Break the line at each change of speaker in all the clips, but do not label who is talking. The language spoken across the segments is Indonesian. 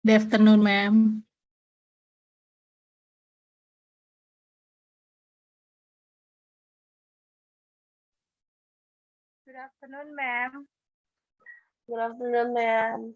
Good afternoon, ma'am.
Good afternoon, ma'am.
Good afternoon, ma'am.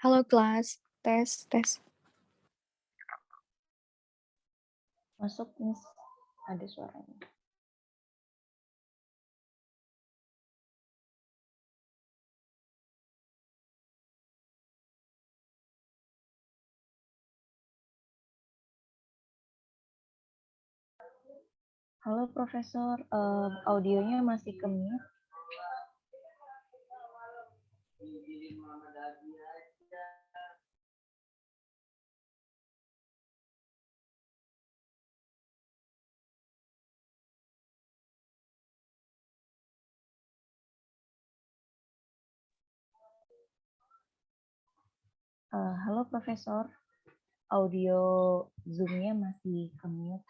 Halo kelas, tes, tes.
Masuk, Miss. Ada suaranya. Halo Profesor, audionya masih ke mute. Halo Profesor, audio Zoom-nya masih ke mute.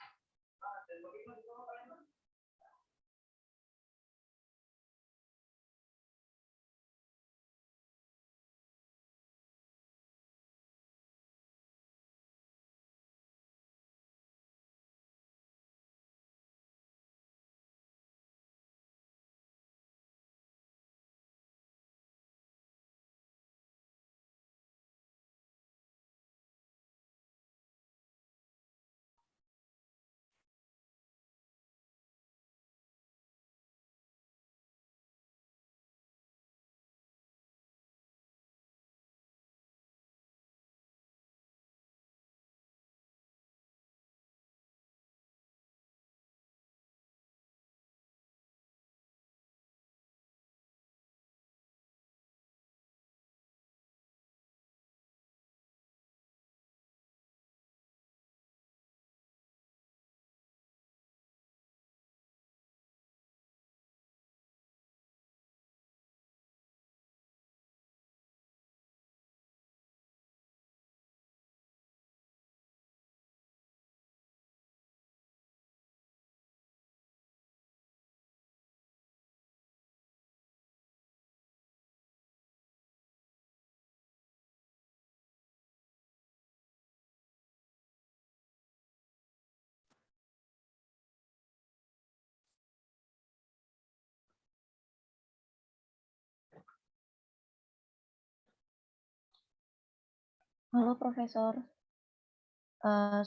Halo Profesor,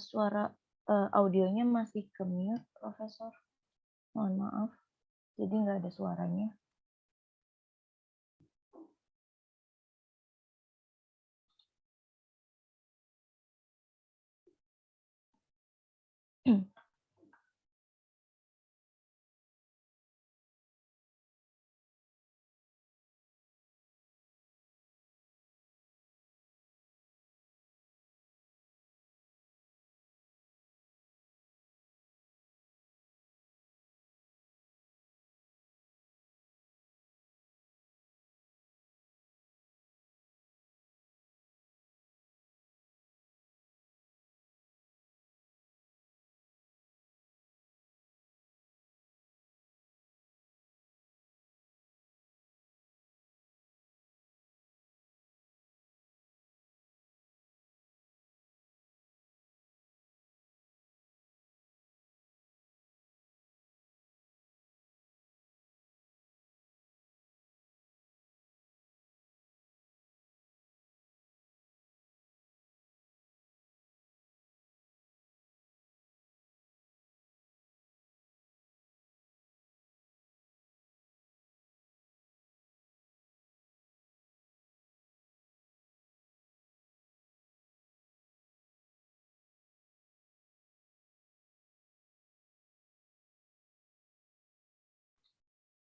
suara audionya masih ke mute, Profesor. Mohon maaf, jadi nggak ada suaranya.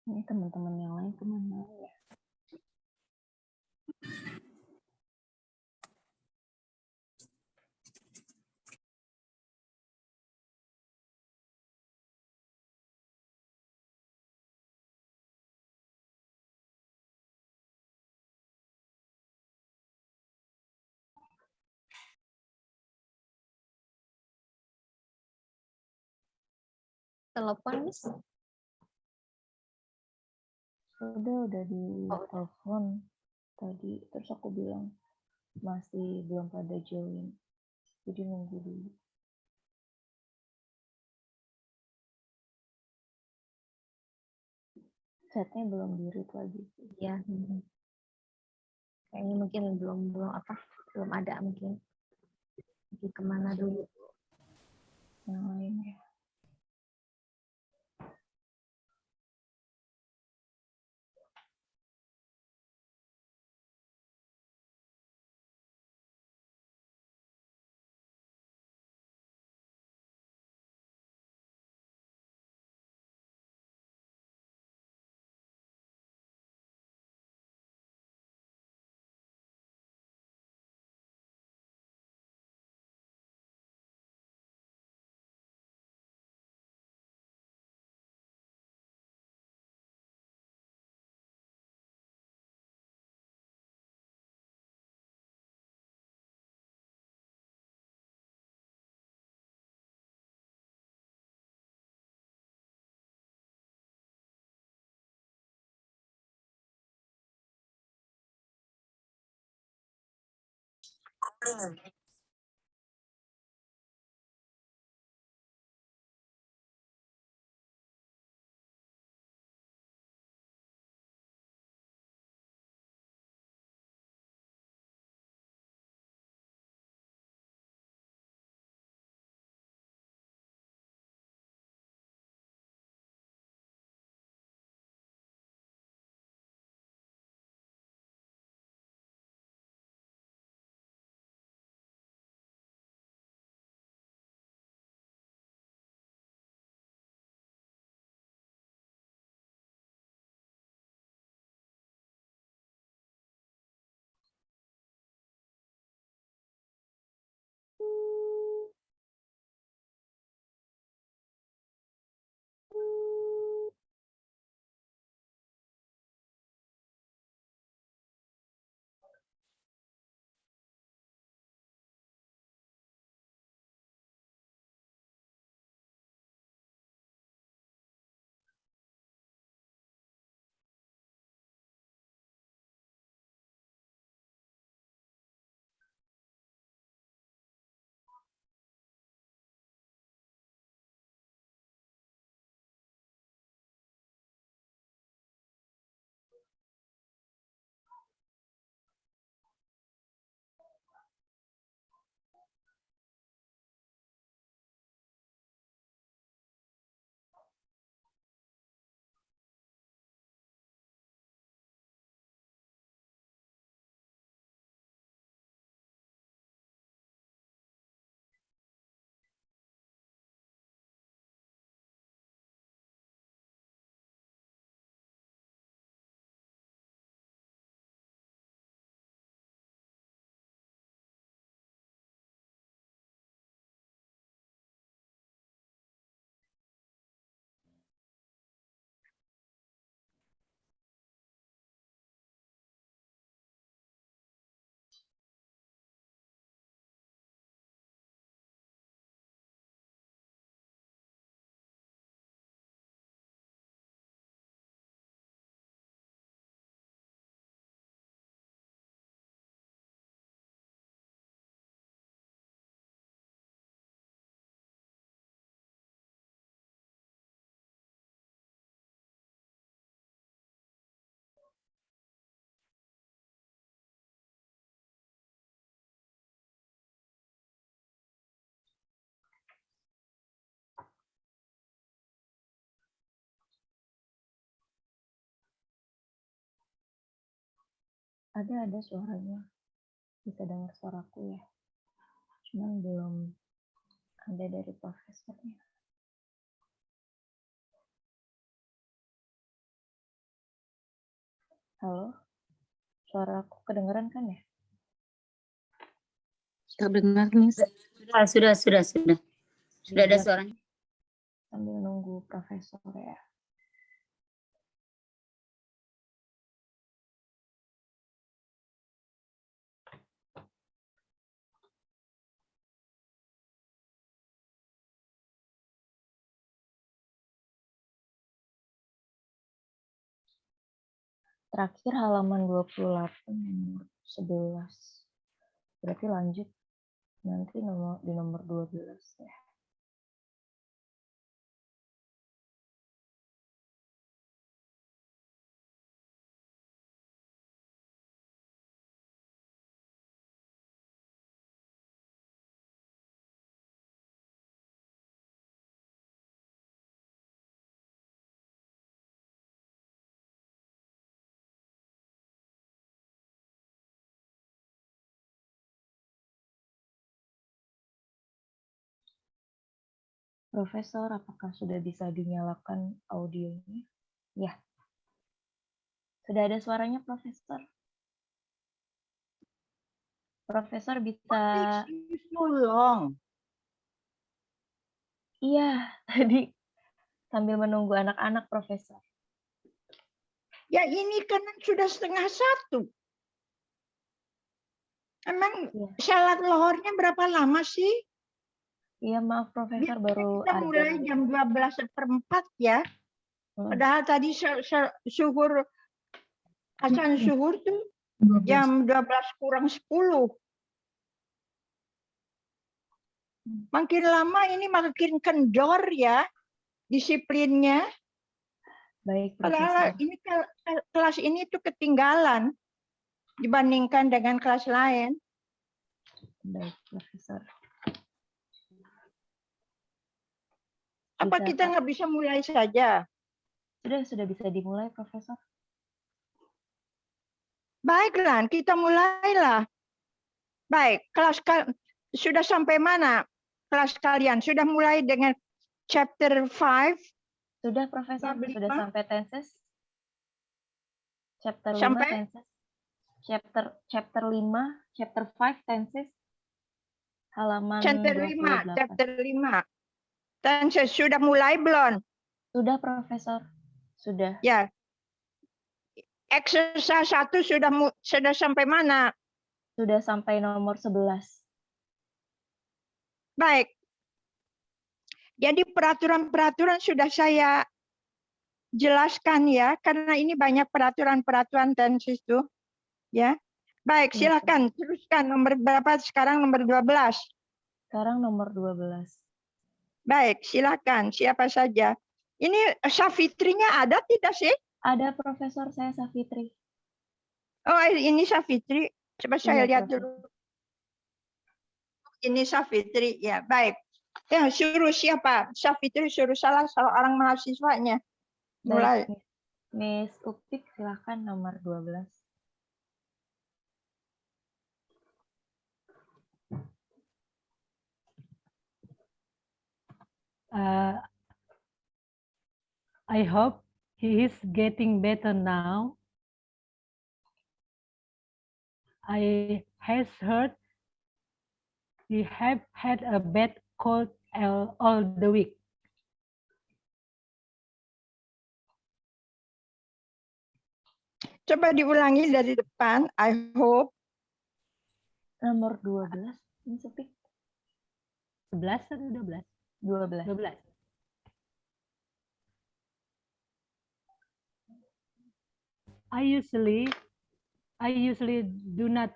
Ini teman-teman yang lain kemana ya?
Telepon, Miss?
Udah di telepon tadi, terus aku bilang masih belum pada join, jadi nunggu dulu. Chatnya belum di-read lagi.
Iya. Kayaknya mungkin belum ada mungkin. Pergi kemana dulu?
Yang lainnya. Ada suaranya. Bisa dengar suaraku ya. Cuman belum ada dari profesornya. Halo? Suaraku kedengeran kan ya?
Terdengar nih. Sudah. Sudah ada suaranya.
Sambil nunggu profesor ya. Terakhir halaman 28 nomor 11. Berarti lanjut nanti di nomor 12 ya. Profesor, apakah sudah bisa dinyalakan audionya? Ya, sudah ada suaranya, Profesor. Profesor bisa,
Takes you so long.
iya, tadi sambil menunggu anak-anak, Profesor.
Ya ini kan sudah 12:30. Emang
Iya,
salat lohornya berapa lama sih?
iya maaf, Profesor,
Biasanya
baru
kita mulai
ada.
jam 12:04 ya. Padahal tadi suhur, azan suhur tuh jam 12 kurang 10. Makin lama ini makin kendor ya disiplinnya.
Baik,
Padahal
Profesor.
ini kelas ini tuh ketinggalan dibandingkan dengan kelas lain.
Baik, Profesor.
Apa
Bisa,
kita
Pak.
nggak bisa mulai saja?
Sudah bisa dimulai, Profesor.
Baiklah, kita mulailah. Baik, sudah sampai mana kelas kalian? Sudah mulai dengan chapter 5?
Sudah, Profesor.
Bab
Sudah
5?
sampai tenses. Chapter 5
Sampai?
tenses. Chapter 5, chapter 5 tenses. Halaman
Chapter
28.
5, chapter 5. Tenses sudah mulai belum?
Sudah, Profesor. Sudah.
Ya. Exercise 1 sudah sampai mana?
Sudah sampai nomor 11.
Baik. Jadi peraturan-peraturan sudah saya jelaskan ya, karena ini banyak peraturan-peraturan tenses itu. Ya. Baik,
Iya,
silakan teruskan nomor berapa sekarang? Nomor 12.
Sekarang nomor 12.
Baik, silakan siapa saja. Ini Safitrinya ada tidak sih?
Ada, Profesor, saya Safitri.
Oh, ini Safitri. Coba saya
Iya,
lihat
Profesor.
dulu. Ini Safitri, ya baik. Ya, suruh siapa? Safitri suruh salah seorang mahasiswanya. Mulai.
Baik, Miss Upik, silakan nomor 12.
I hope he is getting better now. I has heard he have had a bad cold all the week.
Coba diulangi dari depan. I hope.
Nomor 12, Miss Upik.
11 atau 12?
12.
12. I usually do not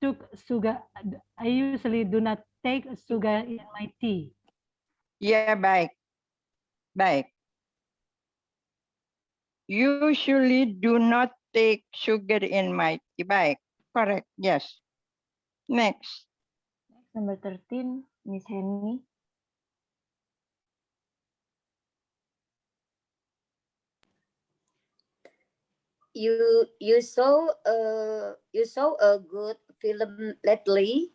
took sugar. I usually do not take sugar in my tea.
Ya, baik. Baik. Usually do not take sugar in my tea. Baik. Correct. Yes. Next.
Number 13, Miss Henny.
You saw a good film lately.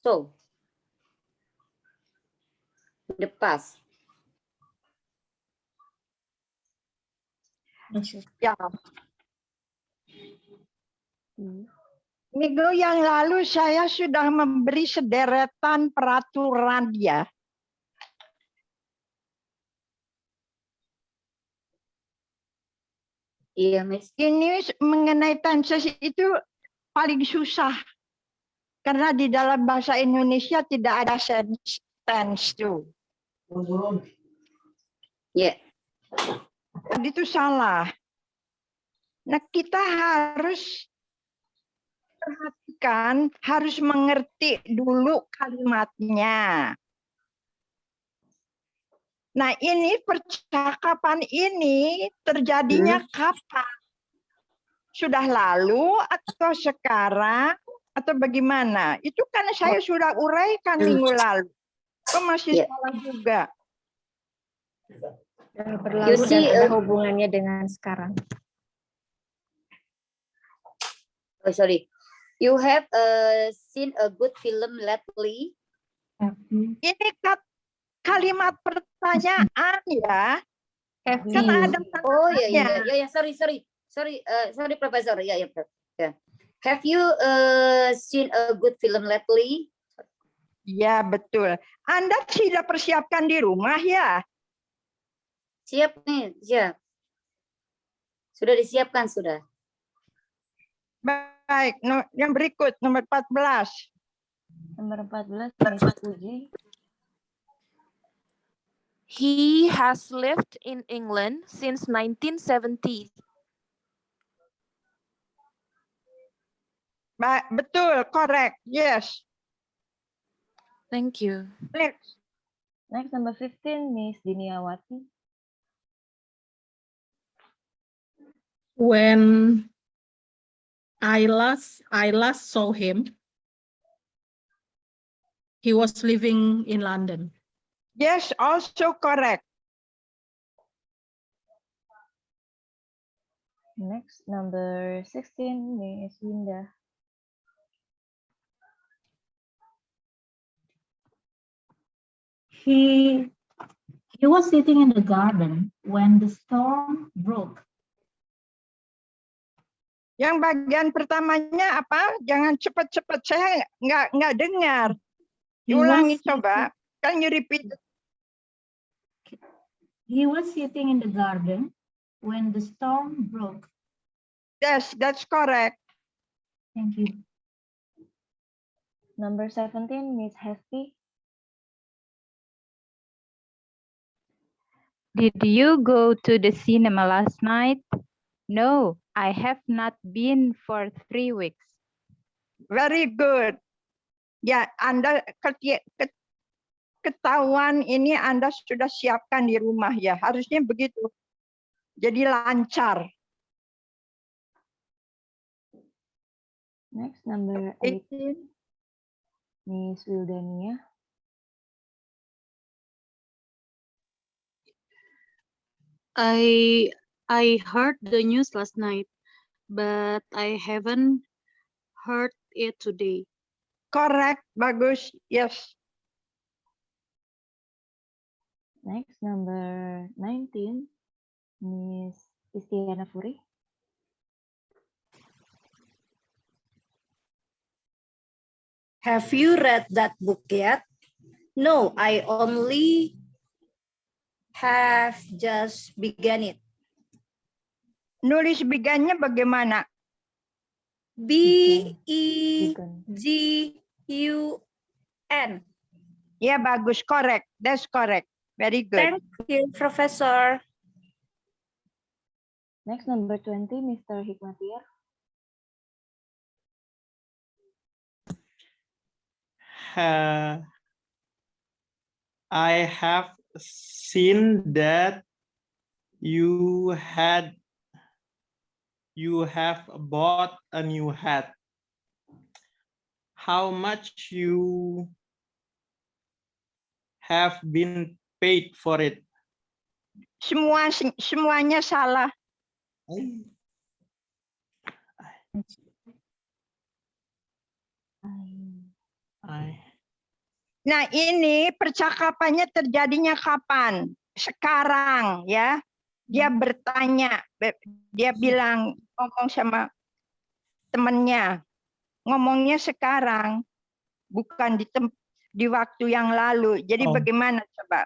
So in the past.
Ya. Minggu yang lalu saya sudah memberi sederetan peraturan ya.
Iya, Miss.
Ini mengenai tenses itu paling susah. Karena di dalam bahasa Indonesia tidak ada tense itu.
Ya.
Tadi itu salah. Nah, kita harus perhatikan, harus mengerti dulu kalimatnya. Nah, ini percakapan ini terjadinya kapan? Sudah lalu atau sekarang atau bagaimana? Itu kan saya sudah uraikan minggu lalu. Kok masih salah juga?
Berlalu dan ada hubungannya dengan sekarang.
Oh, sorry. You have seen a good film lately.
Ini kalimat pertanyaan ya.
Have
Kan
you?
ada
Oh ya
tandanya.
sorry Profesor. Ya. Have you seen a good film lately?
Ya, betul. Anda sudah persiapkan di rumah ya?
Siap nih, siap. Sudah disiapkan sudah.
Baik, yang berikut nomor 14.
Nomor 14, Miss Puji.
He has lived in England since 1970.
Betul, correct. Yes.
Thank you.
Next.
Next, number 15, Miss Diniawati.
When I last saw him, he was living in London.
Yes, also correct.
Next, number 16, Miss Winda.
He was sitting in the garden when the storm broke.
Yang bagian pertamanya apa? Jangan cepat-cepat, saya nggak dengar. Diulangi coba. Can you repeat?
He was sitting in the garden when the storm broke.
Yes, that's correct.
Thank you.
Number 17, Miss Hefty.
Did you go to the cinema last night? No, I have not been for 3 weeks.
Very good. Ya, Anda ketahuan ini Anda sudah siapkan di rumah ya. Harusnya begitu. Jadi lancar.
Next, number 18, Miss Wildania.
I heard the news last night, but I haven't heard it today.
Correct, bagus. Yes.
Next, number 19, Miss Istiana Puri.
Have you read that book yet? No, I only have just begun it.
Nulis begannya bagaimana?
B-E-G-U-N.
Ya, bagus. Correct. That's correct. Very good.
Thank you, Professor.
Next, number 20, Mr. Hikmatiar.
I have seen that you have bought a new hat. How much you have been paid for it?
Semuanya salah. Nah, ini percakapannya terjadinya kapan? Sekarang ya. Dia bertanya, dia bilang ngomong sama temannya. Ngomongnya sekarang, bukan di waktu yang lalu. Jadi bagaimana coba?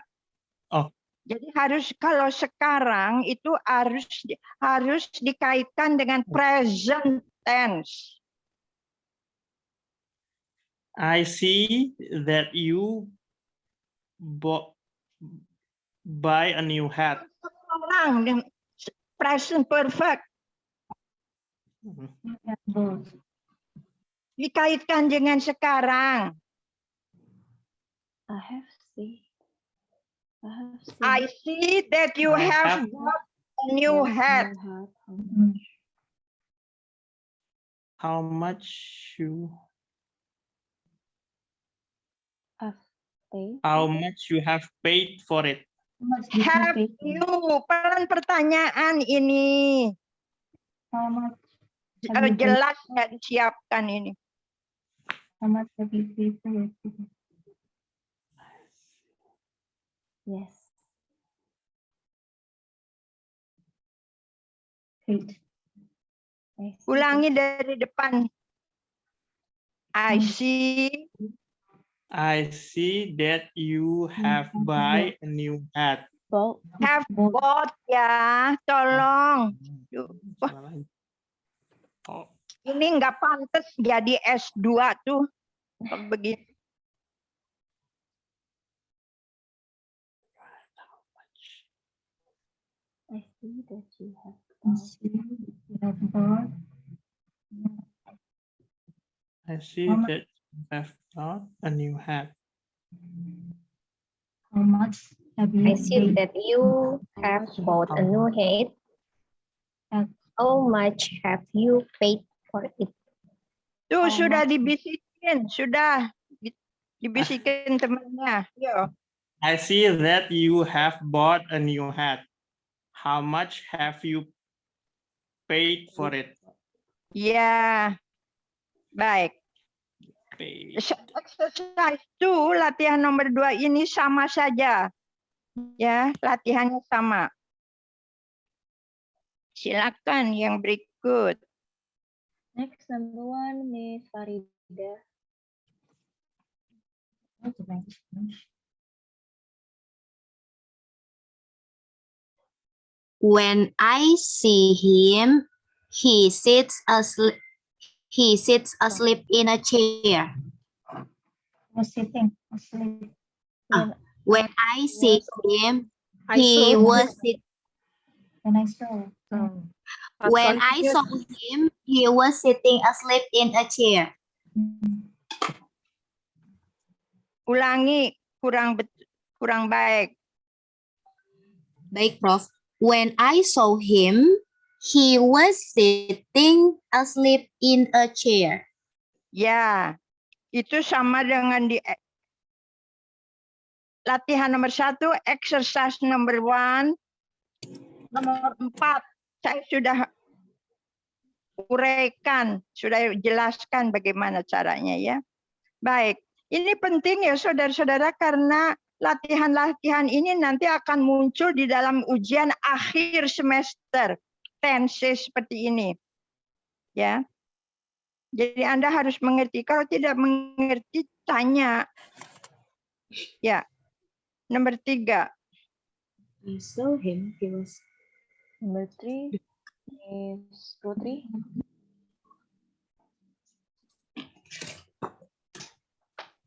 Jadi kalau sekarang itu harus dikaitkan dengan present tense.
I see that you buy a new hat.
Orang present perfect. Dikaitkan dengan sekarang. I see that you have bought a new hat.
How much you have paid for it?
Have you? Peran pertanyaan ini. Jelas nggak disiapkan ini.
Yes.
Great.
Ulangi dari depan. I see.
I see that you have buy a new hat.
Have bought ya, tolong.
Oh,
Ini nggak pantas jadi S2 tuh. Begitu.
I see that you have
bought.
I see
How much?
that you have bought a new hat.
How much have you
I see
paid?
that you have bought a new hat. How much have you paid for it?
Tuh sudah dibisikin, sudah dibisikin temannya. Yo.
I see that you have bought a new hat. How much have you paid for it?
Ya, baik.
Paid.
Exercise 2, latihan nomor 2 ini sama saja. Ya, latihannya sama. Silakan yang berikut.
Next, number 1, Miss Farida.
When I see him, he sits asleep in a chair.
Was sitting asleep.
When I see him, he was sitting.
When I saw.
When I saw him, he was sitting asleep in a chair.
Ulangi, kurang baik.
Baik, Prof. When I saw him, he was sitting asleep in a chair.
Ya, itu sama dengan di latihan nomor 1, exercise nomor 1, nomor 4. Saya sudah uraikan, sudah jelaskan bagaimana caranya ya. Baik, ini penting ya saudara-saudara karena latihan-latihan ini nanti akan muncul di dalam ujian akhir semester. Tenses seperti ini. Ya. Jadi Anda harus mengerti. Kalau tidak mengerti, tanya. Ya. Nomor 3.
I saw him, he was. Number 3, Miss Putri.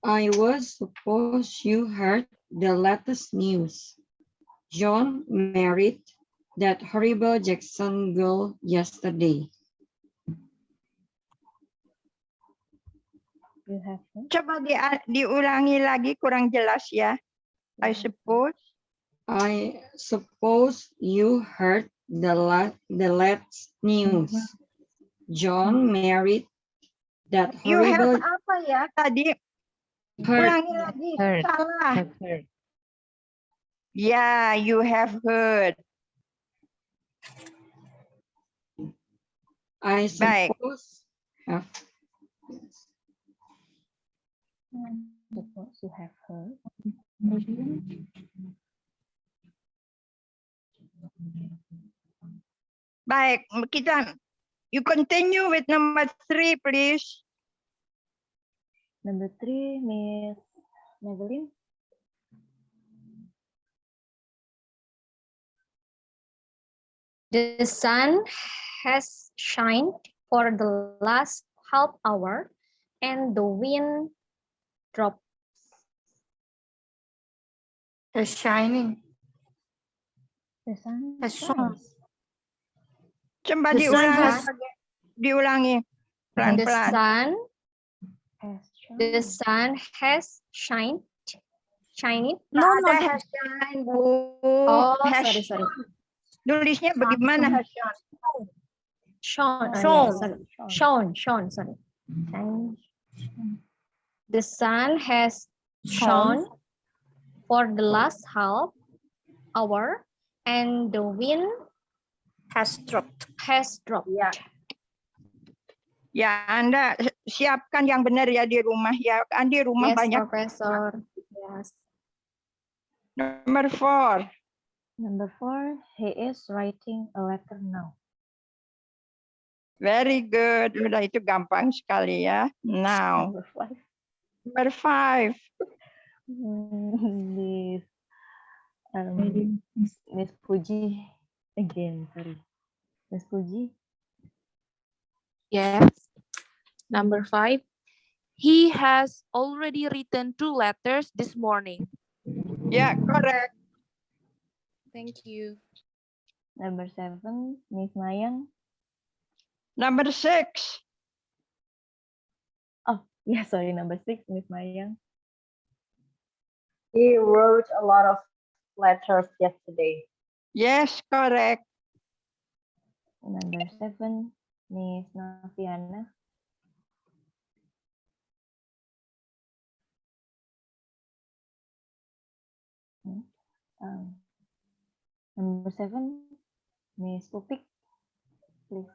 I was suppose you heard the latest news. John married that horrible Jackson girl yesterday.
You have.
Coba diulangi lagi, kurang jelas ya. I
suppose you heard the latest news. John married that
You have
horrible.
apa ya tadi?
Heard.
Ulangi lagi.
Heard.
Salah.
Have heard.
Yeah, you have heard.
I
Baik.
suppose.
Suppose you have heard.
Baik, you continue with number 3, please.
Number 3, Miss Madeline.
The sun has shined for the last half hour and the wind drops.
The shining.
The sun
has shone.
Coba
The sun
diulangi pelan-pelan.
The sun has shined.
No, has shine, Bu.
Oh,
Has
sorry.
shone. Nulisnya bagaimana has
Shone. Sorry. The sun has shone for the last half hour and the wind
has dropped.
Ya, Anda siapkan yang benar ya di rumah ya. Kan di rumah
Yes,
banyak.
Professor. Yes.
Number 4.
Number 4, he is writing a letter now.
Very good. Udah itu gampang sekali ya. Now.
Number 5.
Number 5.
Miss Miss Puji again, sorry. Miss Puji.
Yes. Number 5. He has already written 2 letters this morning.
Yeah, correct.
Thank you.
Number 7, Miss Mayang.
Number 6.
Oh, yeah, sorry, number 6, Miss Mayang.
He wrote a lot of letters yesterday.
Yes, correct.
Number 7, Miss Nafiana. Number 7, Miss Upik, please.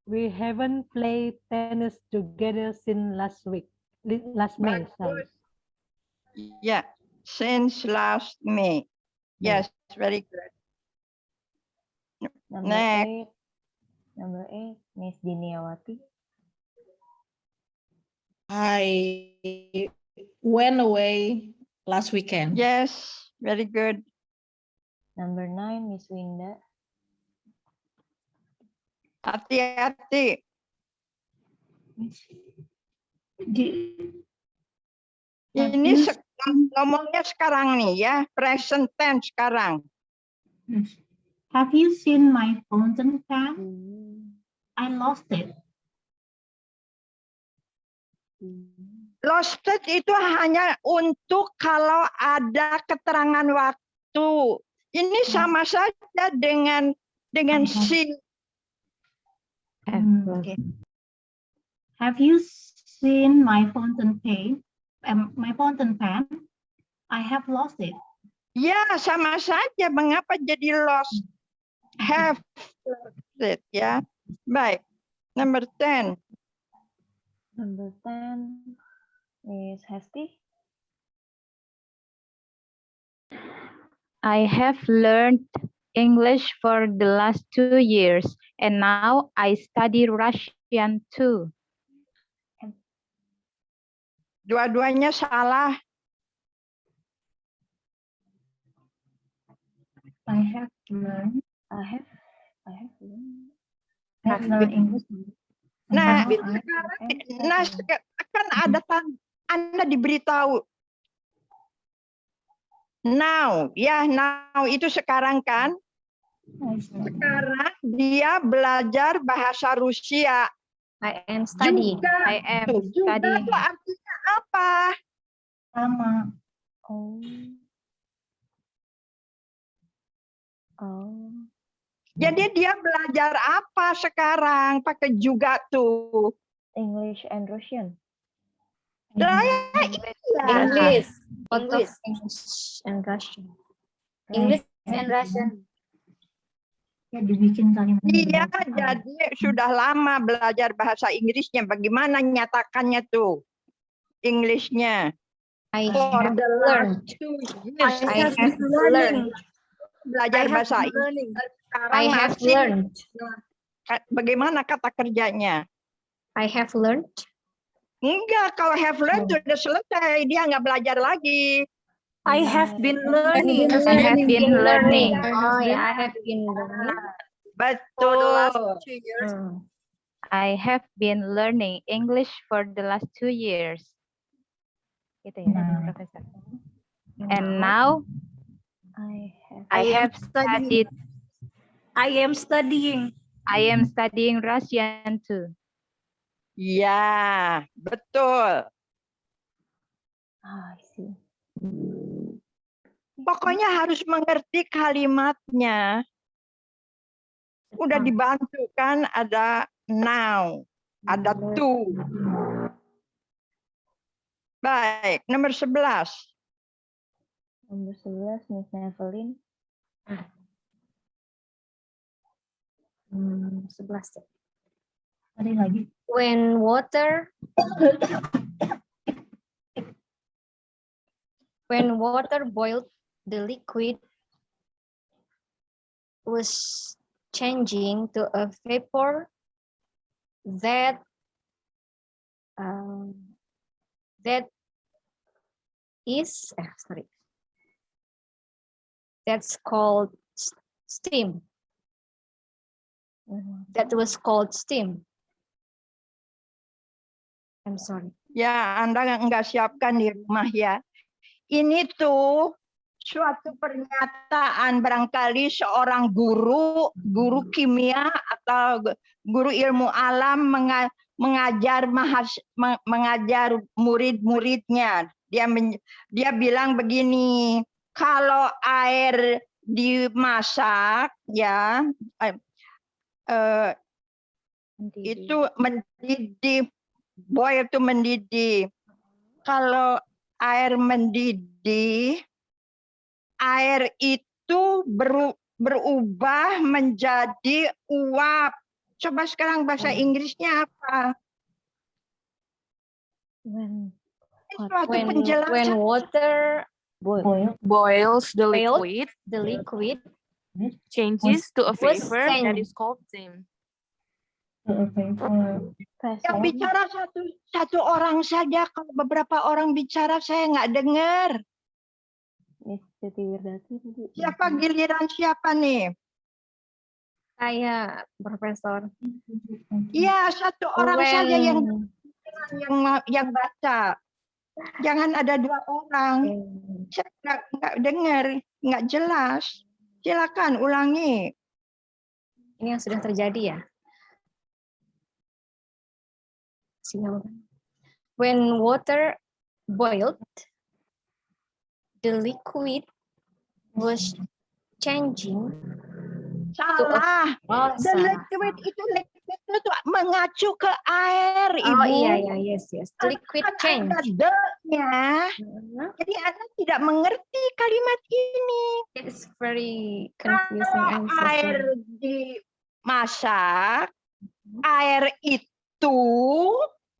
We haven't played tennis together since last May. Sorry.
Yeah, since last May. Yes, very good.
Number
Next.
8, number 8, Miss Diniawati.
I went away last weekend.
Yes, very good.
Number 9, Miss Winda.
Hati-hati. Ini ngomongnya sekarang nih ya, present tense sekarang.
Have you seen my fountain pen? I lost it.
Lost it itu hanya untuk kalau ada keterangan waktu. Ini sama saja dengan si.
Okay. Have you seen my fountain pen? My fountain pen? I have lost it.
Ya, sama saja. Mengapa jadi lost? Have lost it, ya. Baik. Number 10.
Number 10, Miss Hesti.
I have learned English for the last 2 years, and now I study Russian too.
Dua-duanya salah.
I have learned.
I have learned.
I have learned English.
Nah,
Now
kan ada Anda diberitahu. Now, ya, now itu sekarang kan? Sekarang dia belajar bahasa Rusia.
I am studying.
I am
Juga
studying.
itu artinya apa?
sama.
Jadi dia belajar apa sekarang? Pakai juga tuh.
English and Russian.
English
and Russian.
English and Russian.
Ya dibikin kalimat.
Iya, jadi sudah lama belajar bahasa Inggrisnya. Bagaimana nyatakannya tuh? Englishnya.
I
For
have
the
learned.
last 2 years.
I have learned.
Belajar bahasa Inggris. Sekarang
I have
masih.
learned.
Bagaimana kata kerjanya?
I have learned.
Enggak, kalau have learned sudah selesai. Dia nggak belajar lagi.
I have been learning.
I have been learning.
Oh ya, I have been learning.
Betul.
I have been learning English for the last 2 years. Gitu ya, Profesor. And now I have studied.
I am studying.
I am studying Russian too.
Ya, betul.
I see.
Pokoknya harus mengerti kalimatnya. Udah dibantu kan, ada now, ada to. Baik, nomor 11.
Nomor 11, Miss Evelyn.
11.
Tadi lagi.
When water When water boiled, the liquid was changing to a vapor that that's called steam. That was called steam. I'm sorry.
Ya, Anda nggak siapkan di rumah ya. Ini tuh suatu pernyataan barangkali seorang guru kimia atau guru ilmu alam mengajar murid-muridnya. Dia bilang begini, kalau air dimasak ya itu mendidih, boil itu mendidih. Kalau air mendidih, air itu berubah menjadi uap. Coba sekarang bahasa Inggrisnya apa?
When
water
boils the
liquid
changes to a
was
vapor that
changed.
is called steam.
Yang bicara satu orang saja, kalau beberapa orang bicara saya nggak dengar. Siapa giliran siapa nih?
Saya, Profesor.
Iya, satu orang saja yang baca. Jangan ada dua orang. Saya nggak dengar, nggak jelas. Silakan ulangi.
Ini yang sudah terjadi ya. When water boiled, the liquid was changing.
Salah. The liquid itu mengacu ke air, Ibu.
Oh iya, yes. The liquid change.
Ada jadi Anda tidak mengerti kalimat ini.
It's very confusing. I'm so
Air
sorry.
dimasak, air itu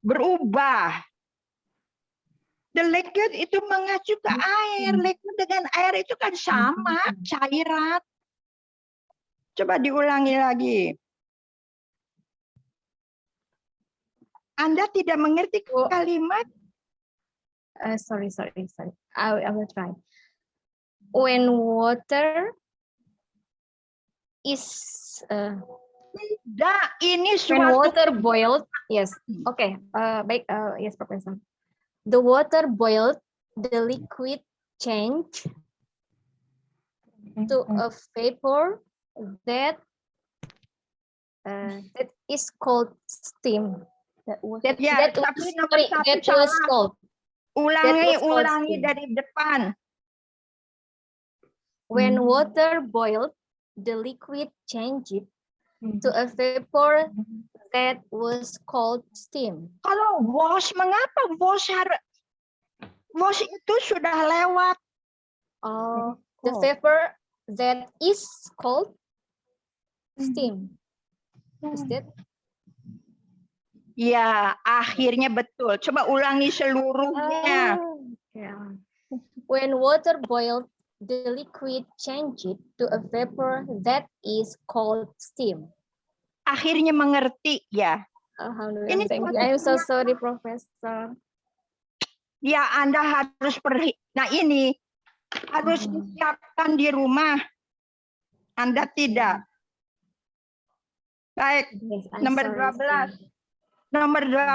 berubah. The liquid itu mengacu ke air. Liquid dengan air itu kan sama, cairan. Coba diulangi lagi. Anda tidak mengerti kalimat?
Sorry. I will try. When water is
tidak, ini
when
suatu
water boiled, yes. Okay. Baik, yes, Professor. The water boiled, the liquid change to a vapor that is called steam. That was called.
Ulangi dari depan.
When water boiled, the liquid changed to a vapor that was called steam.
Kalau wash, mengapa wash itu sudah lewat?
The vapor that is called steam. Is that?
Ya, akhirnya betul. Coba ulangi seluruhnya.
When water boiled, the liquid changed to a vapor that is called steam.
Akhirnya mengerti ya.
Alhamdulillah. Thank you. I'm so sorry, Professor.
Ya, Anda harus nah ini harus disiapkan di rumah. Anda tidak. Baik, nomor 12. Nomor 12.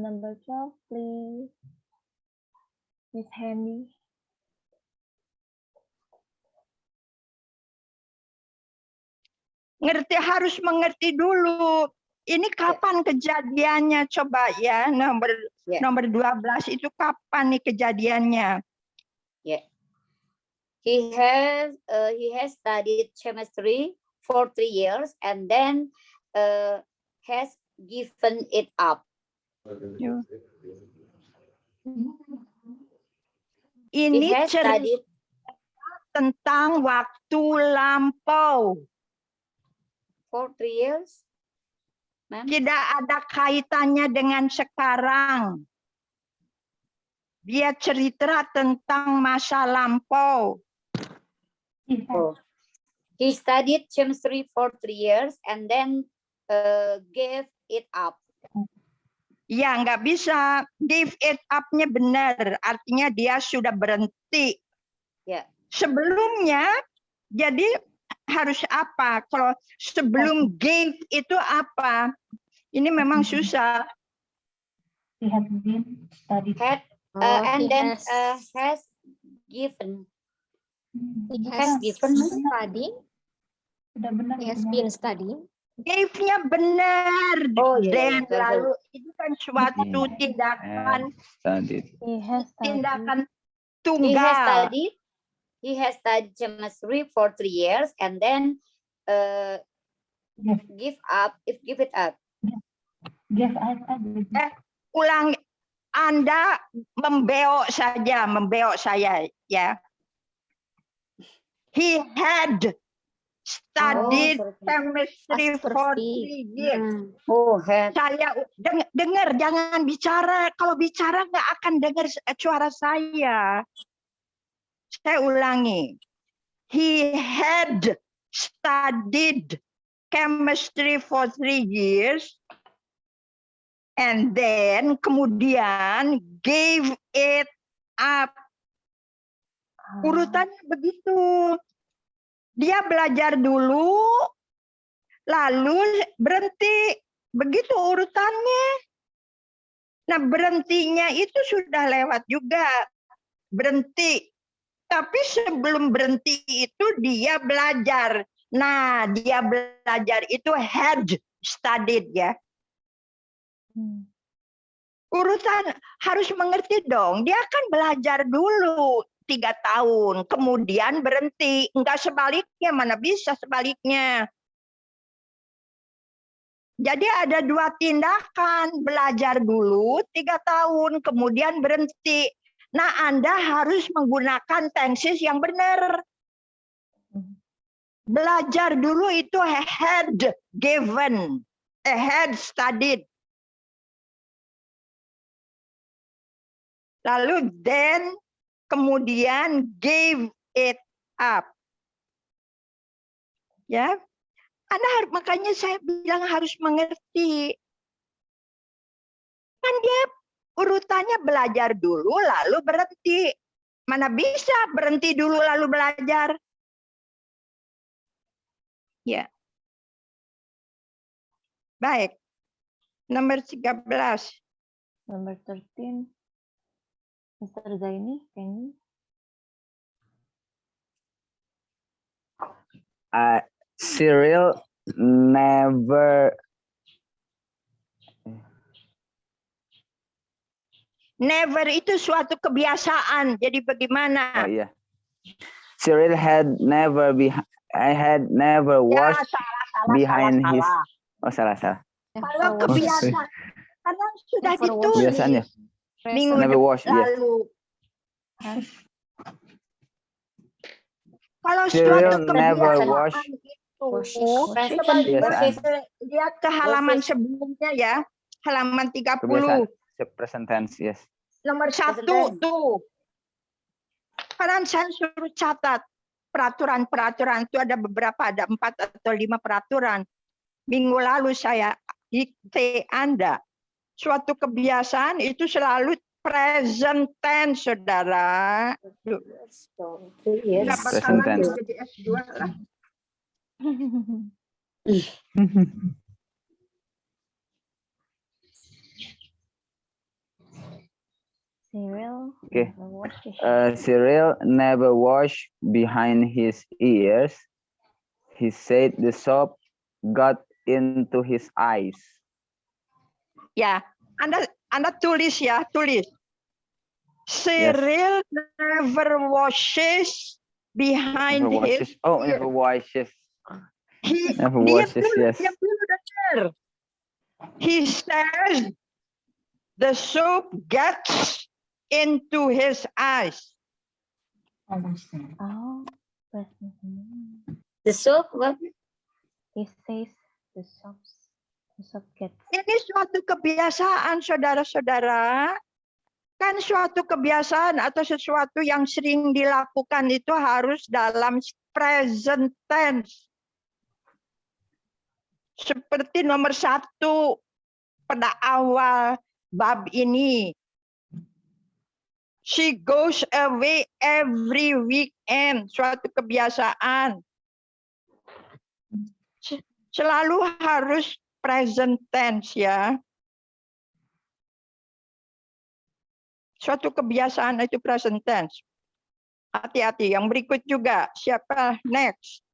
Number 12, please. Miss Handy.
Harus mengerti dulu. Ini kapan kejadiannya? Coba ya, nomor 12 itu kapan nih kejadiannya?
Yeah. He has studied chemistry for 3 years and then has given it up.
Ini cerita tentang waktu lampau.
For 3 years?
Tidak ada kaitannya dengan sekarang. Dia cerita tentang masa lampau.
Oh. He studied chemistry for 3 years and then gave it up.
Ya, nggak bisa. Give it up-nya benar. Artinya dia sudah berhenti.
Ya.
Sebelumnya, jadi harus apa? Kalau sebelum gave itu apa? Ini memang susah.
He has been studied.
And
he
then
has-
has given.
He
Has
has
given.
studying.
Sudah benar.
He has been studying.
Gave-nya benar.
Oh, iya,
Dan
iya.
lalu itu kan suatu tindakan
He has studied.
tindakan
He has
tunggal.
studied. He has studied chemistry for 3 years and then give it up.
Give us
Ulang, Anda membeok saja, membeok saya ya. He had studied chemistry for 3 years.
Oh, had.
Saya dengar, jangan bicara. Kalau bicara nggak akan dengar suara saya. Saya ulangi. He had studied chemistry for 3 years and then kemudian gave it up. Urutannya begitu. Dia belajar dulu, lalu berhenti. Begitu urutannya. Nah, berhentinya itu sudah lewat juga. Berhenti. Tapi sebelum berhenti itu dia belajar. Nah, dia belajar itu had studied ya. Urutan harus mengerti dong. Dia kan belajar dulu 3 tahun, kemudian berhenti. Enggak sebaliknya, mana bisa sebaliknya. Jadi ada 2 tindakan. Belajar dulu 3 tahun, kemudian berhenti. Nah, Anda harus menggunakan tenses yang benar. Belajar dulu itu had given, had studied. Lalu then, kemudian gave it up. Ya, Anda makanya saya bilang harus mengerti. Kan dia urutannya belajar dulu lalu berhenti. Mana bisa berhenti dulu lalu belajar? Ya. Baik. Nomor 13.
Number 13. Mr. Zaini, can you?
Cyril never
Never itu suatu kebiasaan. Jadi bagaimana?
Oh yeah. Cyril had never washed behind his. Oh salah.
Kalau kebiasaan, karena sudah ditulis
Kebiasaannya.
minggu
Never wash,
lalu. Kalau
Cyril
suatu
never
kebiasaan
wash.
itu, coba lihat ke halaman sebelumnya ya, halaman 30.
Kebiasaan. Present tense, yes.
Nomor 1 tuh. Karena saya suruh catat peraturan-peraturan itu ada beberapa, ada 4 atau 5 peraturan. Minggu lalu saya dikte Anda. Suatu kebiasaan itu selalu present tense, saudara.
Present tense.
Jadi S2 lah.
Cyril
Okay.
never washed his
Cyril never washed behind his ears. He said the soap got into his eyes.
Ya, Anda tulis ya, tulis. Cyril never washes behind
Never washes.
his
Oh,
ears.
never washes.
He,
Never
dia
washes,
dulu,
yes.
dia dulu dengar. He says the soap gets into his eyes.
Oh, present.
The soap, what?
He says the soap gets.
Ini suatu kebiasaan, saudara-saudara. Kan suatu kebiasaan atau sesuatu yang sering dilakukan itu harus dalam present tense. Seperti nomor 1 pada awal bab ini. She goes away every weekend. Suatu kebiasaan. Selalu harus present tense ya. Suatu kebiasaan itu present tense. Hati-hati. Yang berikut juga. Siapa? Next.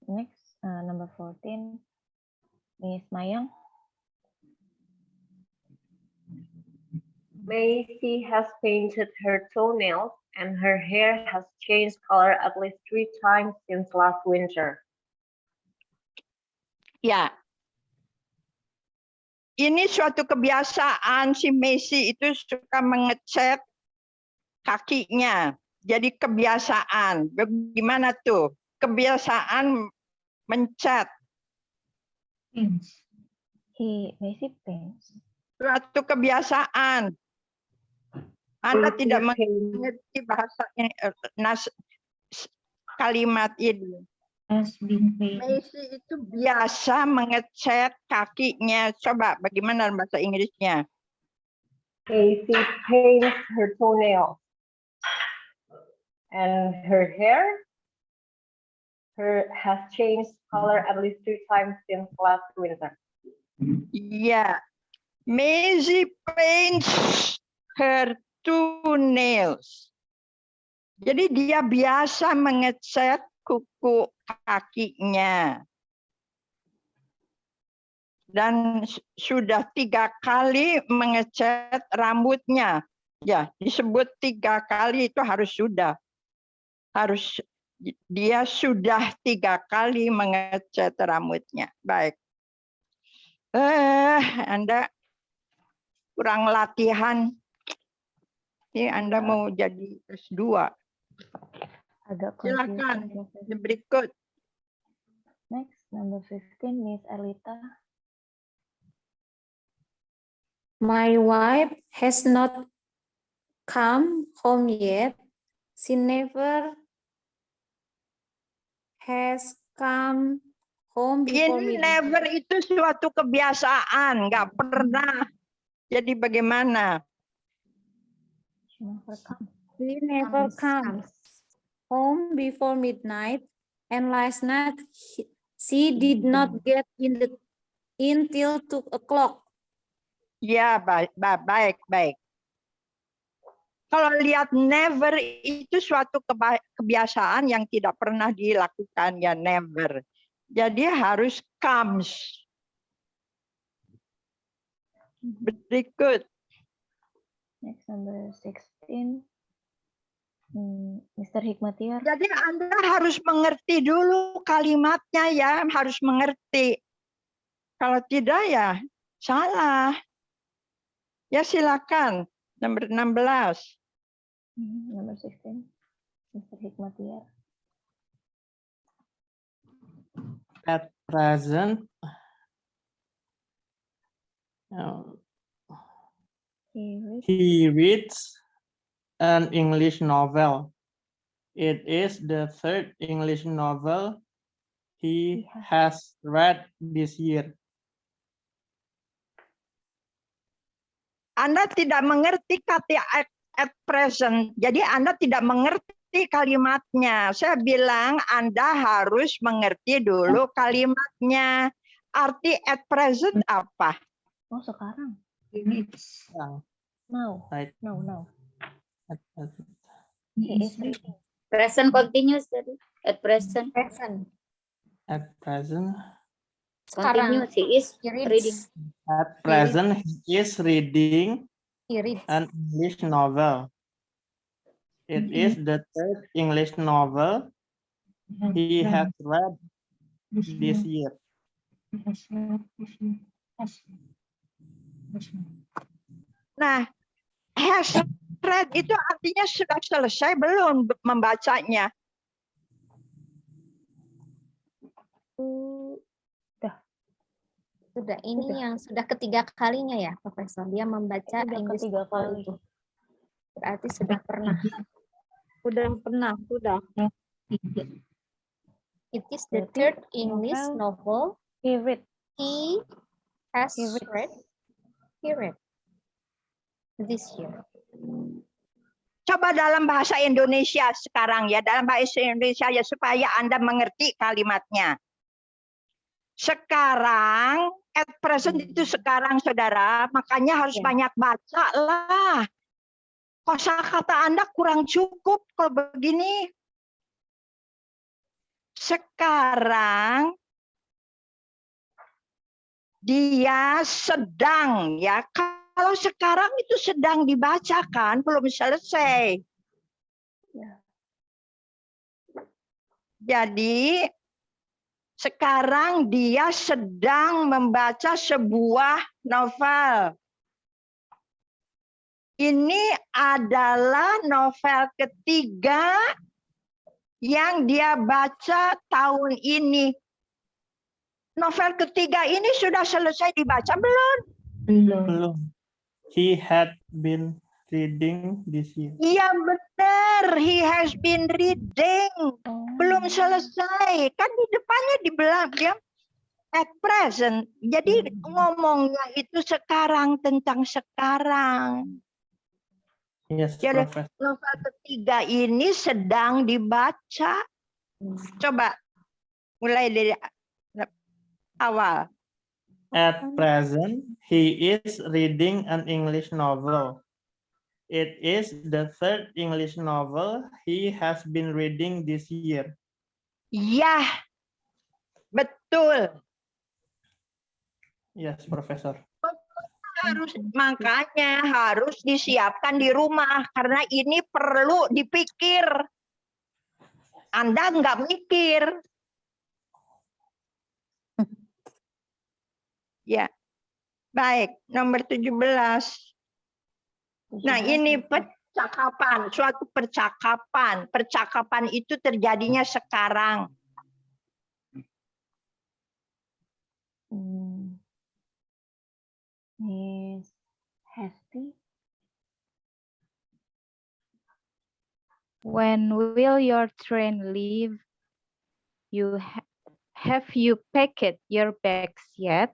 Next, number 14, Miss Mayang.
Macy has painted her toenails and her hair has changed color at least 3 times since last winter.
Ya. Ini suatu kebiasaan si Macy itu suka mengecat kakinya. Jadi kebiasaan. Bagaimana tuh? Kebiasaan mencat.
Macy paints.
Suatu kebiasaan. Anda tidak mengerti bahasa ini, kalimat ini. Macy itu biasa mengecat kakinya. Coba bagaimana bahasa Inggrisnya?
Macy paints her toenails. And her hair has changed color at least 3 times since last winter.
Yeah. Macy paints her toenails. Jadi dia biasa mengecat kuku kakinya. Dan sudah 3 kali mengecat rambutnya. Ya, disebut 3 kali itu harus sudah. Harus dia sudah 3 kali mengecat rambutnya. Baik. Anda kurang latihan. Ini Anda mau jadi S2.
Agak
Silakan.
confusing.
Berikut.
Next, number 15, Miss Elita.
My wife has not come home yet. She never has come home before
Ini
midnight.
never itu suatu kebiasaan, nggak pernah. Jadi bagaimana?
She never comes home before midnight, and last night she did not get in till 2 o'clock.
Ya, baik. Kalau lihat never itu suatu kebiasaan yang tidak pernah dilakukan, ya never. Jadi harus comes. Berikut.
Next, number 16, Mr. Hikmatiar.
Jadi Anda harus mengerti dulu kalimatnya ya, harus mengerti. Kalau tidak ya salah. Ya silakan, nomor 16.
Number 16, Mr. Hikmatiar.
At present, he reads an English novel. It is the 3rd English novel he has read this year.
Anda tidak mengerti kata at present. Jadi Anda tidak mengerti kalimatnya. Saya bilang Anda harus mengerti dulu kalimatnya. Arti at present apa?
Oh, sekarang.
Now. Right.
No.
At present.
He is reading.
Present continuous tadi. At present.
At present.
Continue. He is reading.
At present, he is reading
He reads.
an English novel. It is the 3rd English novel he has read this year.
Nah, has read itu artinya sudah selesai belum membacanya?
Sudah, ini yang sudah ketiga kalinya ya, Profesor. Dia membaca
Sudah
English
ketiga
novel
kali.
itu. Berarti sudah pernah.
Sudah.
It is the
Berarti
third English
novel
novel
he read.
he has
He read.
read this year.
Coba dalam bahasa Indonesia sekarang ya, dalam bahasa Indonesia ya supaya Anda mengerti kalimatnya. Sekarang, at present itu sekarang saudara, makanya harus banyak baca lah. Kosakata Anda kurang cukup kalau begini. Sekarang dia sedang ya. Kalau sekarang itu sedang dibacakan, belum selesai. Jadi sekarang dia sedang membaca sebuah novel. Ini adalah novel ketiga yang dia baca tahun ini. Novel ketiga ini sudah selesai dibaca belum?
Belum. He had been reading this year.
Iya benar, he has been reading. Belum selesai. Kan di depannya dibilang dia at present. Jadi ngomongnya itu sekarang, tentang sekarang.
Yes,
Jadi
Professor.
novel ketiga ini sedang dibaca. Coba mulai dari awal.
At present, he is reading an English novel. It is the third English novel he has been reading this year.
Ya, betul.
Yes, Professor.
Makanya harus disiapkan di rumah karena ini perlu dipikir. Anda nggak mikir. Ya, baik. Nomor 17. Nah, ini percakapan, suatu percakapan. Percakapan itu terjadinya sekarang.
Miss Hesti.
When will your train leave? Have you packed your bags yet?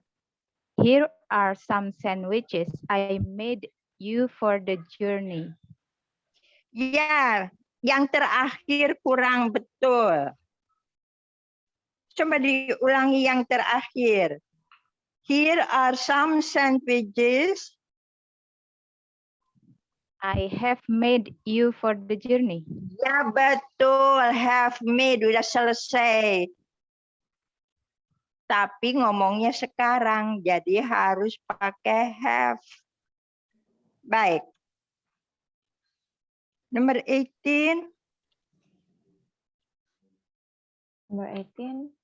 Here are some sandwiches I made you for the journey.
Ya, yang terakhir kurang betul. Coba diulangi yang terakhir. Here are some sandwiches
I have made you for the journey.
Ya betul, have made, udah selesai. Tapi ngomongnya sekarang, jadi harus pakai have. Baik. Nomor 18.
Number 18.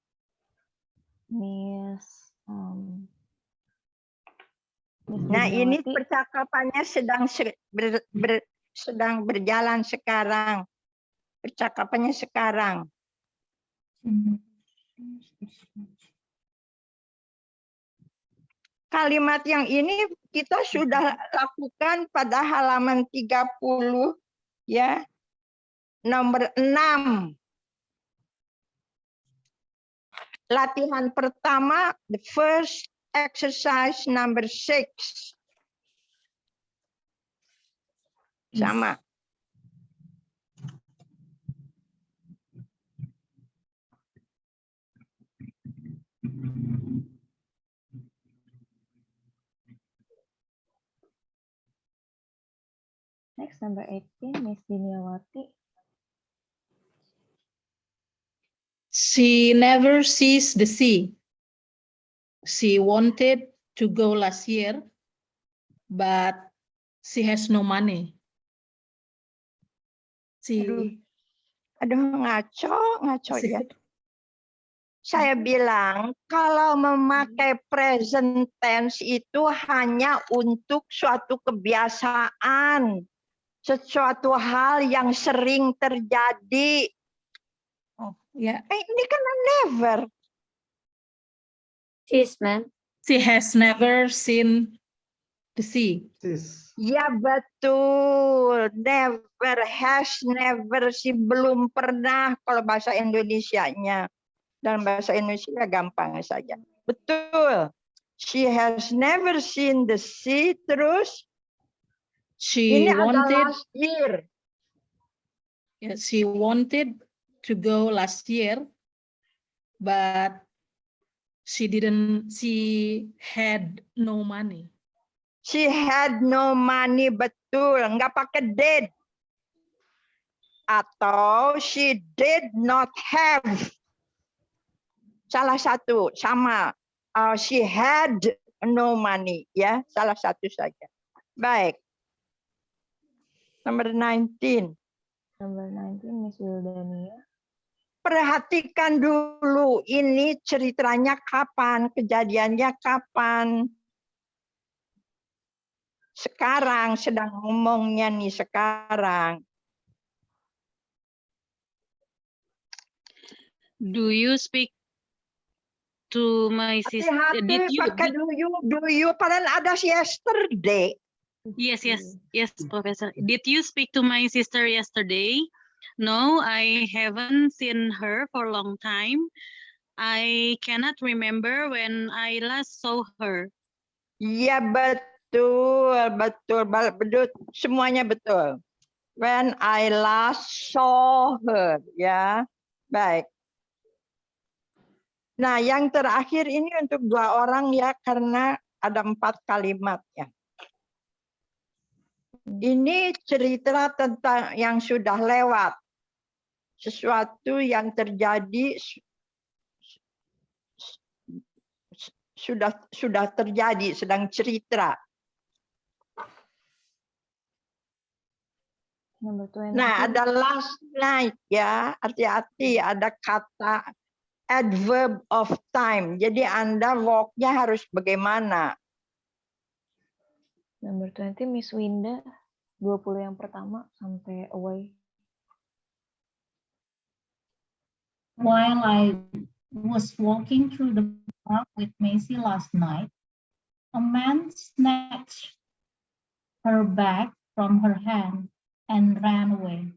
Miss
Nah, ini
Duniawati.
percakapannya sedang berjalan sekarang. Percakapannya sekarang. Kalimat yang ini kita sudah lakukan pada halaman 30 ya. Nomor 6. Latihan pertama, the first exercise number 6. Sama.
Next, number 18, Miss Duniawati.
She never sees the sea. She wanted to go last year, but she has no money.
Aduh, ngaco ya. Saya bilang kalau memakai present tense itu hanya untuk suatu kebiasaan, sesuatu hal yang sering terjadi.
Oh, ya.
Ini kan never.
Is, man.
She has never seen the sea.
Ya betul, never, has never, si belum pernah kalau bahasa Indonesianya. Dalam bahasa Indonesia gampang saja. Betul. She has never seen the sea, terus
She
ini ada
wanted,
last year.
she wanted to go last year, but she had no money.
She had no money, betul. Nggak pakai did. Atau she did not have. Salah satu, sama. She had no money, ya. Salah satu saja. Baik. Nomor 19.
Number 19, Miss Wildania.
Perhatikan dulu, ini ceritanya kapan, kejadiannya kapan. Sekarang, sedang ngomongnya nih sekarang.
Do you speak to my sister?
Hati-hati pakai do you, padahal ada yesterday.
Yes, Professor. Did you speak to my sister yesterday? No, I haven't seen her for a long time. I cannot remember when I last saw her.
Iya betul, semuanya betul. When I last saw her, ya. Baik. Nah, yang terakhir ini untuk 2 orang ya, karena ada 4 kalimat ya. Ini cerita tentang yang sudah lewat. Sesuatu yang terjadi sudah terjadi, sedang cerita.
Number 20.
Nah, ada last night ya, hati-hati ada kata adverb of time. Jadi Anda walk-nya harus bagaimana?
Number 20, Miss Winda. 20 yang pertama sampai away.
While I was walking through the park with Macy last night, a man snatched her bag from her hand and ran away.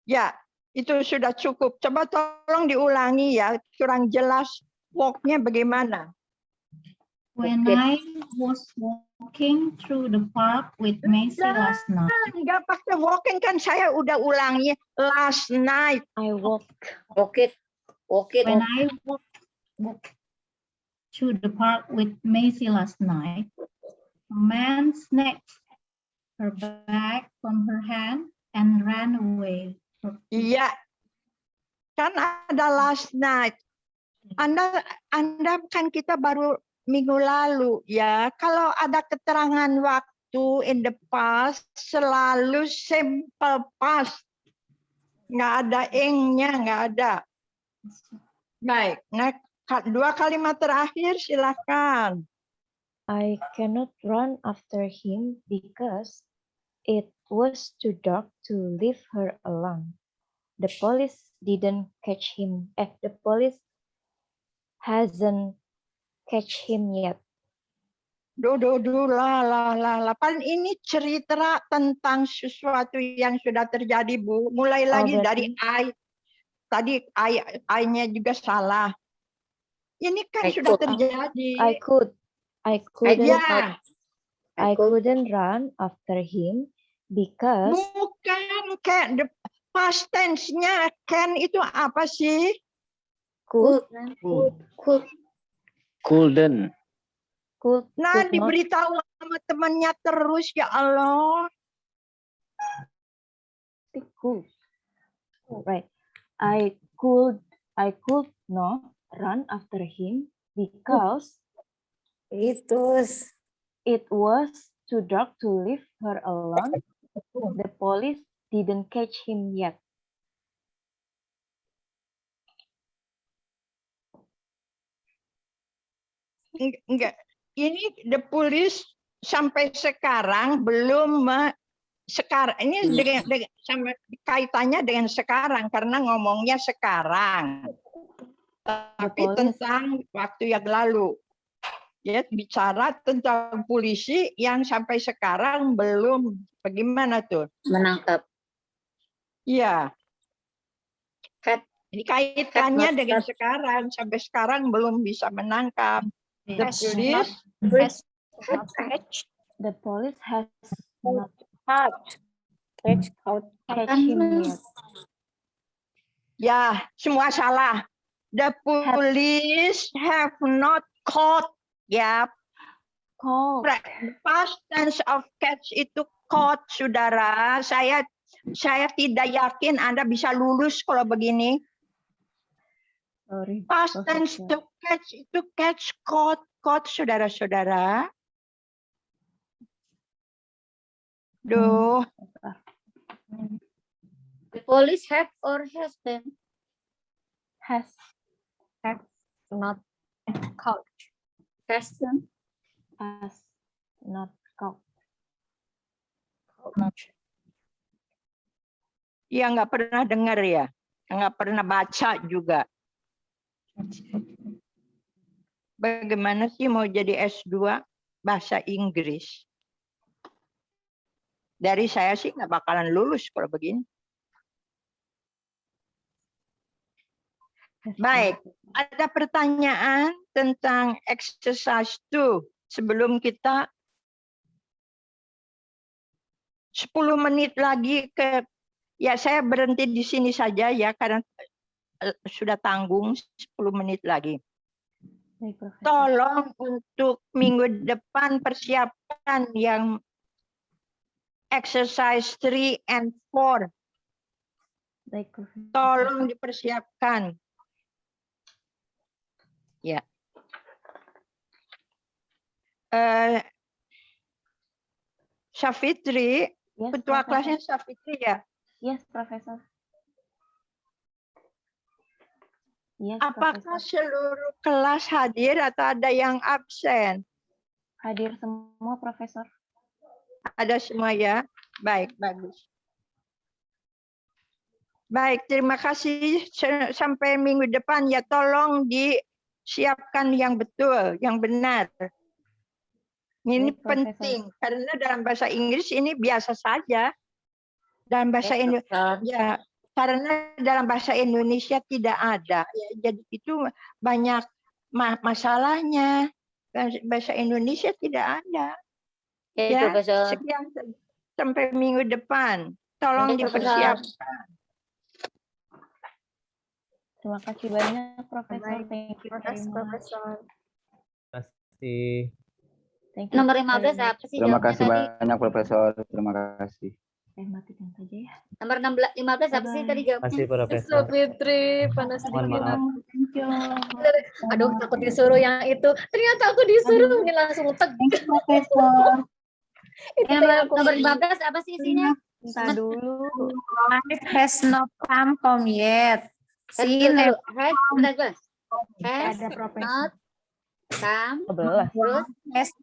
Ya, itu sudah cukup. Coba tolong diulangi ya, kurang jelas walk-nya bagaimana.
When I was walking through the park with Macy last night.
Enggak pakai walking, kan saya udah ulangi last night.
I walk.
When I walked through the park with Macy last night, a man snatched her bag from her hand and ran away.
Iya, kan ada last night. Anda kan kita baru minggu lalu ya. Kalau ada keterangan waktu in the past selalu simple past, nggak ada ing-nya, nggak ada. Baik, nah 2 kalimat terakhir silakan.
I cannot run after him because it was too dark to leave her alone. The police didn't catch him. The police hasn't catch him yet.
Lah. Paling ini cerita tentang sesuatu yang sudah terjadi, Bu. Mulai lagi dari I. Tadi I-nya juga salah. Ini kan sudah terjadi.
I couldn't run after him because
bukan kayak the past tense-nya can itu apa sih?
Couldn't.
Nah, diberitahu sama temannya terus, ya Allah.
Right. I could not run after him because it was too dark to leave her alone. The police didn't catch him yet.
Enggak. Ini the police sampai sekarang belum sekarang ini dengan sama kaitannya dengan sekarang karena ngomongnya sekarang. Tapi tentang waktu yang lalu. ya bicara tentang polisi yang sampai sekarang belum bagaimana tuh?
Menangkap.
Iya. Ini kaitannya dengan sekarang, sampai sekarang belum bisa menangkap. The police
The police has not
catch
him yet.
Ya, semua salah. The police have not caught. Ya. Past tense of catch itu caught, saudara. Saya tidak yakin Anda bisa lulus kalau begini.
Sorry.
Past tense to catch itu catch, caught, saudara-saudara. Duh.
The police have or has been?
Has
not caught.
Has
not caught.
Ya nggak pernah dengar ya, nggak pernah baca juga. Bagaimana sih mau jadi S2 bahasa Inggris? Dari saya sih nggak bakalan lulus kalau begini. Baik, ada pertanyaan tentang exercise 2 sebelum kita 10 menit lagi ke, ya saya berhenti di sini saja ya karena sudah tanggung 10 menit lagi. Tolong untuk minggu depan persiapkan yang exercise 3 and 4. Tolong dipersiapkan. Ya. Syafitri, ketua kelasnya Syafitri ya?
Yes, Profesor. Yes,
apakah seluruh kelas hadir atau ada yang absen?
Hadir semua, Profesor.
Ada semua ya? Baik, bagus. Baik, terima kasih. Sampai minggu depan ya tolong disiapkan yang betul, yang benar. Ini penting karena dalam bahasa Inggris ini biasa saja. Dalam bahasa Indonesia ya, karena dalam bahasa Indonesia tidak ada. Ya, jadi itu banyak masalahnya. Bahasa Indonesia tidak ada. Ya, sekian sampai minggu depan. Tolong dipersiapkan.
Terima kasih banyak, Profesor. Thank you very much.
Profesor.
Terima kasih.
Nomor 15 apa sih?
Terima kasih banyak, Profesor. Terima kasih.
Matikan saja ya.
Nomor 15 apa sih tadi jawabnya?
Terima kasih, Profesor.
Fitri, panas
Mohon maaf.
Aduh, takut disuruh yang itu. Ternyata aku disuruh, ini langsung tek.
Nomor 15 apa sih isinya?
Bentar dulu.
Has not come home yet.
Has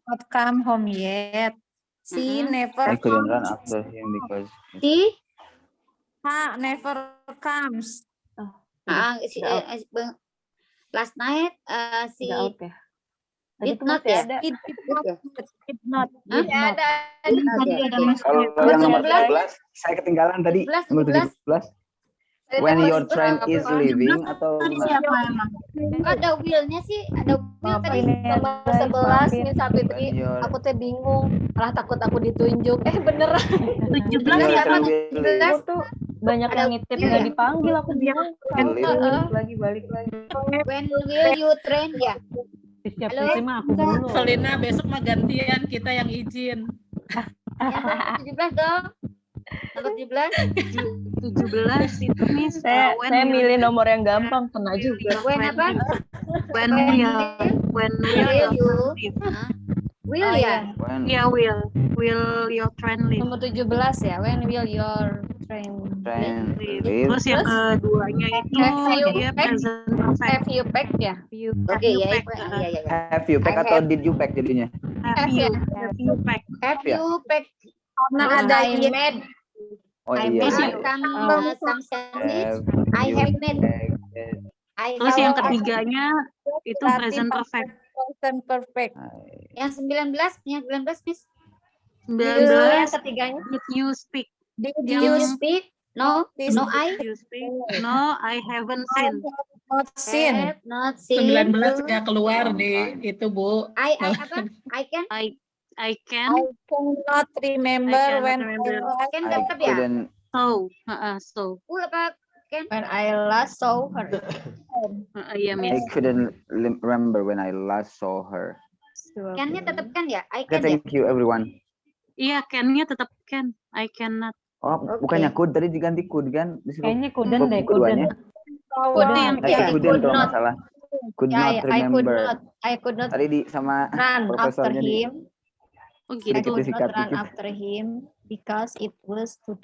not
come home yet. She never
I couldn't run after him because
never comes.
Last night she
Did
not
ya?
ya?
Did not.
Kalau yang nomor 17 saya ketinggalan tadi, nomor 17. When your train is leaving atau gimana?
Ada will-nya sih, ada will tadi.
Nomor 11 nih Sapitri, aku teh bingung, malah takut aku ditunjuk. Beneran.
17 apa? 17
tuh banyak yang nitip nggak dipanggil, aku bingung. Balik lagi.
When will you train ya?
Siap sih mah aku dulu.
Selina besok mah gantian kita yang izin.
Yang 17 dong. Nomor
17 itu nih
saya milih nomor yang gampang, pernah juga.
When apa?
When will you
will ya?
Ya will your train leave.
Nomor 17 ya, when will your train
leave?
Terus yang keduanya itu dia present perfect.
Have you packed ya?
Oke ya.
Have you pack atau did you pack jadinya?
Have you pack?
Have you pack?
Karena ada
I made.
Oh
I
iya.
made
some sandwich. I have made.
Terus yang ketiganya itu present perfect.
present perfect.
Yang 19, Miss.
19.
Ketiganya.
Did you speak?
Did
Did
you
you speak? No, no,
Did you speak? No, I haven't seen.
not seen?
have not seen.
19 nggak keluar di itu, Bu.
I apa? I can.
I can.
I cannot remember
I cannot
when
remember.
I
Can
I
tetap ya?
couldn't.
So.
Apa? Can?
When I last saw her.
Yeah,
I
Miss.
couldn't remember when I last saw her.
Can-nya tetap kan ya? I
Okay,
can ya?
thank you everyone.
Iya, can-nya tetap can. I cannot.
Oh, bukannya could tadi diganti could kan? Disuruh
Kayaknya couldn't deh,
keduanya.
Couldn't. Yeah,
Couldn't
could
kalau
not.
nggak salah. Could
Yeah,
not
I could
remember.
not. I could not
Tadi di sama
run after
profesornya di
him.
Oh
I
gitu.
sedikit
could not
disikat
run
dikit.
after him because it was too dark.